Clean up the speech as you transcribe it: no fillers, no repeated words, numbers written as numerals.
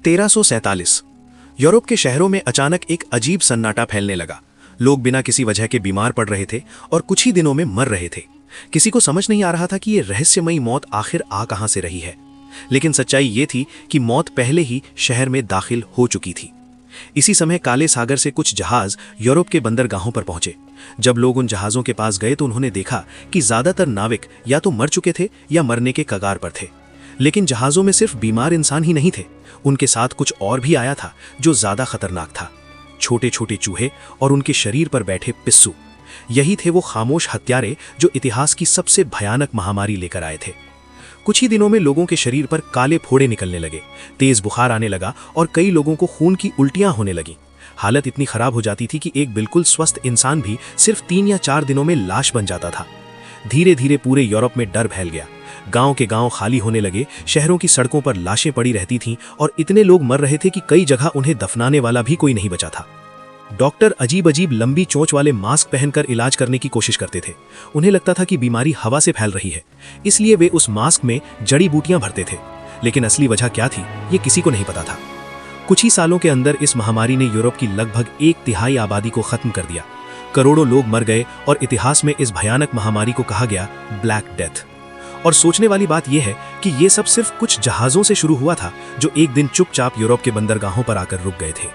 1347 Europe के शहरों में अचानक एक अजीब सन्नाटा फैलने लगा। लोग बिना किसी वजह के बीमार पड़ रहे थे और कुछ ही दिनों में मर रहे थे। किसी को समझ नहीं आ रहा था कि ये रहस्यमयी मौत आखिर आ कहां से रही है। लेकिन सच्चाई ये थी कि मौत पहले ही शहर में दाखिल हो चुकी थी। इसी समय काले सागर से कुछ जहाज यूरोप के बंदरगाहों पर पहुंचे। जब लोग उन जहाजों के पास गए तो उन्होंने देखा कि ज्यादातर नाविक या तो मर चुके थे या मरने के कगार पर थे। लेकिन जहाजों में सिर्फ बीमार इंसान ही नहीं थे, उनके साथ कुछ और भी आया था जो ज्यादा खतरनाक था। छोटे छोटे चूहे और उनके शरीर पर बैठे पिस्सू, यही थे वो खामोश हत्यारे जो इतिहास की सबसे भयानक महामारी लेकर आए थे। कुछ ही दिनों में लोगों के शरीर पर काले फोड़े निकलने लगे, तेज बुखार आने लगा और कई लोगों को खून की उल्टियां होने लगीं। हालत इतनी खराब हो जाती थी कि एक बिल्कुल स्वस्थ इंसान भी सिर्फ 3 या 4 दिनों में लाश बन जाता था। धीरे धीरे पूरे यूरोप में डर फैल गया। गांव के गांव खाली होने लगे, शहरों की सड़कों पर लाशें पड़ी रहती थीं और इतने लोग मर रहे थे कि कई जगह उन्हें दफनाने वाला भी कोई नहीं बचा था। डॉक्टर अजीब अजीब लंबी चोंच वाले मास्क पहनकर इलाज करने की कोशिश करते थे। उन्हें लगता था कि बीमारी हवा से फैल रही है, इसलिए वे उस मास्क में जड़ी बूटियां भरते थे। लेकिन असली वजह क्या थी, ये किसी को नहीं पता था। कुछ ही सालों के अंदर इस महामारी ने यूरोप की लगभग 1/3 आबादी को खत्म कर दिया। करोड़ों लोग मर गए और इतिहास में इस भयानक महामारी को कहा गया ब्लैक डेथ। और सोचने वाली बात यह है कि यह सब सिर्फ कुछ जहाजों से शुरू हुआ था जो एक दिन चुपचाप यूरोप के बंदरगाहों पर आकर रुक गए थे।